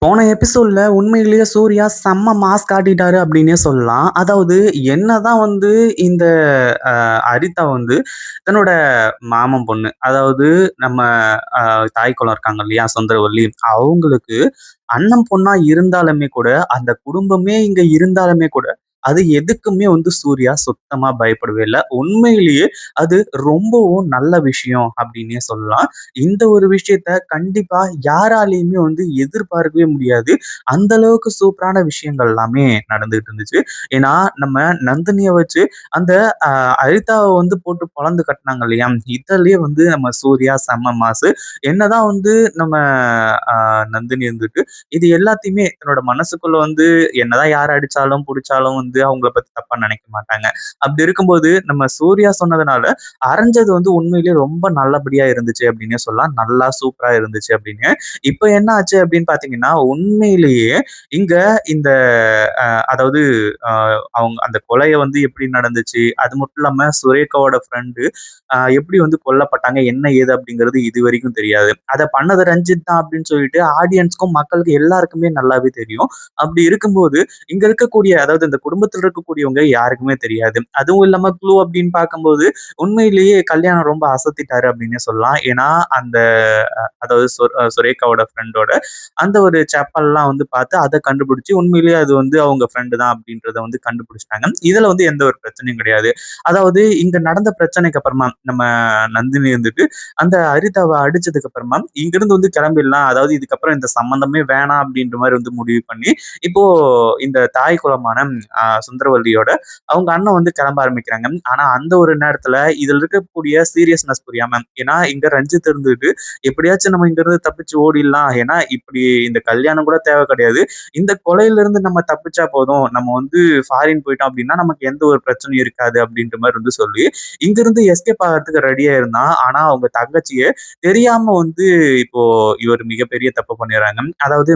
போன எபிசோட்ல உண்மையிலேயே சூர்யா செம்ம மாஸ் காட்டிட்டாரு அப்படின்னே சொல்லலாம். அதாவது என்னதான் வந்து இந்த அரிதா வந்து தன்னோட மாமன் பொண்ணு, அதாவது நம்ம தாய் குலம் இருக்காங்க இல்லையா? சுந்தரவல்லி. அவங்களுக்கு அண்ணன் பொண்ணா இருந்தாலுமே கூட, அந்த குடும்பமே இங்க இருந்தாலுமே கூட, அது எதுக்குமே வந்து சூர்யா சுத்தமா பயப்படவே இல்ல. உண்மையிலேயே அது ரொம்பவும் நல்ல விஷயம் அப்படின்னே சொல்லலாம். இந்த ஒரு விஷயத்த கண்டிப்பா யாராலயுமே வந்து எதிர்பார்க்கவே முடியாது. அந்த அளவுக்கு சூப்பரான விஷயங்கள் எல்லாமே நடந்துட்டு இருந்துச்சு. ஏன்னா, நம்ம நந்தினிய வச்சு அந்த அ அரிதாவ வந்து போட்டு பொளந்து கட்டுனாங்க இல்லையா? இதுலயே வந்து நம்ம சூர்யா செம்ம மாசு. என்னதான் வந்து நம்ம அ நந்தினி இருந்துட்டு, இது எல்லாத்தையுமே தன்னோட மனசுக்குள்ள வந்து என்னதான் யார் அடிச்சாலும், புடிச்சாலும் வந்து அவங்கள பத்தி தப்பா நினைக்க மாட்டாங்க. அப்படி இருக்கும்போது நம்ம சூர்யா சொன்னதுனால அரைஞ்சது வந்து உண்மையிலேயே ரொம்ப நல்லபடியா இருந்துச்சு அப்படின்னே சொல்லலாம். நல்லா சூப்பரா இருந்துச்சு அப்படின்னு. இப்ப என்ன ஆச்சு அப்படின்னு பார்த்தீங்கன்னா, உண்மையிலேயே இங்க இந்த அதாவது அ அவங்க அந்த கொலைய வந்து எப்படி நடந்துச்சு, அது மட்டும் இல்லாம சுரேகாவோட ஃப்ரெண்டு எப்படி வந்து கொல்லப்பட்டாங்க, என்ன ஏது அப்படிங்கிறது இதுவரைக்கும் தெரியாது. அத பண்ணது ரஞ்சித் தான் அப்படின்னு சொல்லிட்டு ஆடியன்ஸ்க்கும், மக்களுக்கு எல்லாருக்குமே நல்லாவே தெரியும். அப்படி இருக்கும்போது, இங்க இருக்கக்கூடிய அதாவது இந்த குடும்பத்தில இருக்கக்கூடியவங்க யாருக்குமே தெரியாது. அதுவும் இல்லாம க்ளூ அப்படின்னு பார்க்கும்போது, உண்மையிலேயே கல்யாணம் ரொம்ப அசத்திட்டாரு அப்படின்னே சொல்லலாம். ஏன்னா, அந்த அதாவது சுரேகாவோட ஃப்ரெண்டோட அந்த ஒரு செப்பல்லாம் வந்து பார்த்து அத கண்டுபிடிச்சு, உண்மையிலேயே அது வந்து அவங்க ஃப்ரெண்டு தான் அப்படின்றத வந்து கண்டுபிடிச்சுட்டாங்க. இதுல வந்து எந்த ஒரு பிரச்சனையும் கிடையாது. அதாவது இங்க நடந்த பிரச்சனைக்கு அப்புறமா நம்ம நந்தினி இருந்துட்டு அந்த அரிதாவ அடிச்சதுக்கு அப்புறமா இங்கிருந்து வந்து கிளம்பிடலாம். அதாவது இதுக்கப்புறம் இந்த சம்மந்தமே வேணாம் அப்படின்ற மாரி வந்து முடிவு பண்ணி, இப்போ இந்த தாய் குலமான சுந்தரவல்லியோட அவங்க அண்ணன் வந்து கிளம்ப ஆரம்பிக்கிறாங்க. ஆனா அந்த ஒரு நேரத்துல இதுல இருக்கக்கூடிய சீரியஸ்னஸ் புரியாம, ஏன்னா இங்க ரஞ்சித் இருந்துட்டு எப்படியாச்சும் நம்ம இங்க இருந்து தப்பிச்சு ஓடிடலாம். ஏன்னா இப்படி இந்த கல்யாணம் கூட தேவை கிடையாது. இந்த கொலையில இருந்து நம்ம தப்பிச்சா போதும். நம்ம வந்து ஃபாரின் போயிட்டோம் அப்படின்னா நமக்கு எந்த ஒரு பிரச்சனையும் இருக்காது அப்படின்ற மாரி வந்து சொல்லி, இங்கிருந்து எஸ்கேப் ஆகறதுக்கு ரெடியா இருந்தான். ஆனா அவங்க தங்கச்சிய தெரியாம வந்து இப்போ இவர் மிகப்பெரிய தப்பு பண்ணிடுறாங்க. அதாவது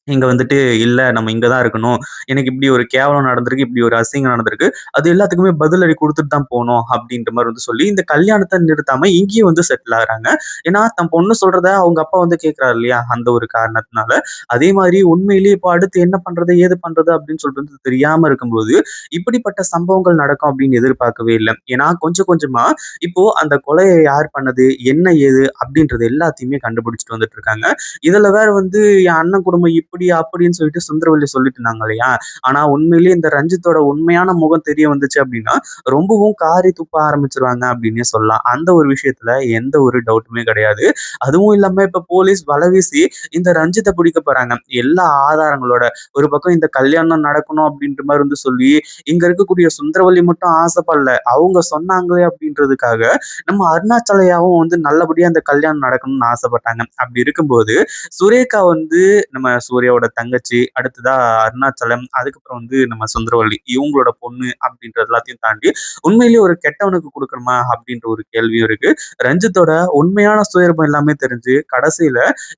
இங்க வந்துட்டு, "இல்ல நம்ம இங்க தான் இருக்கணும். எனக்கு இப்படி ஒரு கேவலம் நடந்திருக்கு. இப்படி ஒரு அசிங்கம் நடந்திருக்கு. அது எல்லாத்துக்குமே பதிலடி குடுத்துட்டு தான் போணும்." அப்படின்ற மாரி வந்து சொல்லி, இந்த கல்யாணத்த நிறுத்தாம இங்கேயே வந்து செட்டில் ஆகுறாங்க. ஏன்னா, தன் பொண்ணு சொல்றத அவங்க அப்பா வந்து கேட்கிறாரு இல்லையா? அந்த ஒரு காரணத்தினால. அதே மாதிரி உண்மையிலேயே இப்போ அடுத்து என்ன பண்றது? ஏது பண்றது? அப்படின்னு சொல்லிட்டு வந்து தெரியாம இருக்கும்போது, இப்படிப்பட்ட சம்பவங்கள் நடக்கும் அப்படின்னு எதிர்பார்க்கவே இல்ல. ஏன்னா, கொஞ்சம் கொஞ்சமா இப்போ அந்த கொலைய யார் பண்ணது? என்ன ஏது? அப்படின்றது எல்லாத்தையுமே கண்டுபிடிச்சுட்டு வந்துட்டு இருக்காங்க. இதுல வேற வந்து என் அண்ணன் குடும்பம் இப்படி அப்படின்னு சொல்லிட்டு சுந்தரவல்லி சொல்லிட்டு இருந்தாங்க இல்லையா? ஆனா உண்மையிலேயே இந்த ரஞ்சித்தோட உண்மையான முகம் தெரிய வந்துச்சு அப்படின்னா, ரொம்பவும் காரி துப்ப ஆரம்பிச்சுருவாங்க அப்படின்னே சொல்லலாம். அந்த ஒரு விஷயத்துல எந்த ஒரு டவுட்டுமே கிடையாது. அதுவும் இல்லாம இப்ப போலீஸ் வலை வீசி இந்த ரஞ்சித்த பிடிக்க போறாங்க. எல்லா ஆதாரங்களோட. ஒரு பக்கம் இந்த கல்யாணம் நடக்கணும் அப்படின்ற மாரி வந்து சொல்லி, இங்க இருக்கக்கூடிய சுந்தரவல்லி மட்டும் ஆசைப்படல. அவங்க சொன்னாங்களே அப்படின்றதுக்காக, நம்ம அருணாச்சலையாவும் வந்து நல்லபடியா அந்த கல்யாணம் நடக்கணும்னு ஆசைப்பட்டாங்க. அப்படி இருக்கும்போது சுரேகா வந்து நம்ம சூர்யாவோட தங்கச்சி, அடுத்ததா அருணாச்சலம், அதுக்கப்புறம் வந்து நம்ம சுந்தரவல்லி. இவங்களோட பொண்ணு அப்படின்றது எல்லாத்தையும் தாண்டி, உண்மையிலேயே ஒரு கெட்டவனுக்கு குடுக்கணுமா? அப்படின்ற ஒரு கேள்வியும் இருக்கு. ரஞ்சித்தோட உண்மையான சுயரூபம் எல்லாமே தெரிஞ்சு, கடைசியில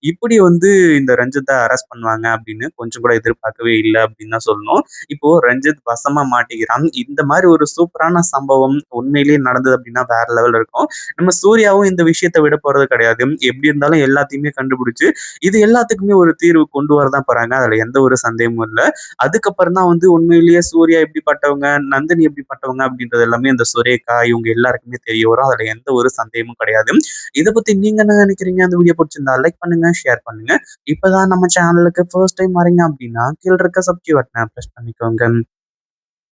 இப்படி வந்து இந்த ரஞ்சித்த அரெஸ்ட் பண்ணுவாங்க அப்படின்னு கொஞ்சம் கூட எதிர்பார்க்கவே இல்ல அப்படின்னு தான் சொல்லணும். இப்போ ரஞ்சித் வசமா மாட்டிக்கிறான். இந்த மாரி ஒரு சூப்பரான சம்பவம் உண்மையிலேயே நடந்தது அப்படின்னா வேற லெவல்ல இருக்கும். நம்ம சூர்யாவும் இந்த விஷயத்த விட போறது கிடையாது. எப்படி இருந்தாலும் எல்லாத்தையுமே கண்டுபிடிச்சு இது எல்லாத்துக்குமே ஒரு தீர்வு கொண்டு வரதான் போறாங்க. அதுல எந்த ஒரு சந்தேகமும் இல்ல. அதுக்கப்புறம் தான் வந்து உண்மையிலேயே சூர்யா எப்படிப்பட்டவங்க, நந்தினி எப்படிப்பட்டவங்க அப்படின்றது எல்லாமே அந்த சுரேகா இவங்க எல்லாருக்குமே தெரிய வரும். அதுல எந்த ஒரு சந்தேகமும் கிடையாது. இத பத்தி நீங்க என்ன நினைக்கிறீங்க? அந்த வீடியோ புடிச்சிருந்தா லைக் பண்ணுங்க, ஷேர் பண்ணுங்க. இப்பதான் நம்ம சேனலுக்கு ஃபர்ஸ்ட் டைம் வரீங்க அப்படின்னா, கீழ இருக்க சப்ஸ்கிரைப் பட்டன பிரஸ் பண்ணிக்கோங்க.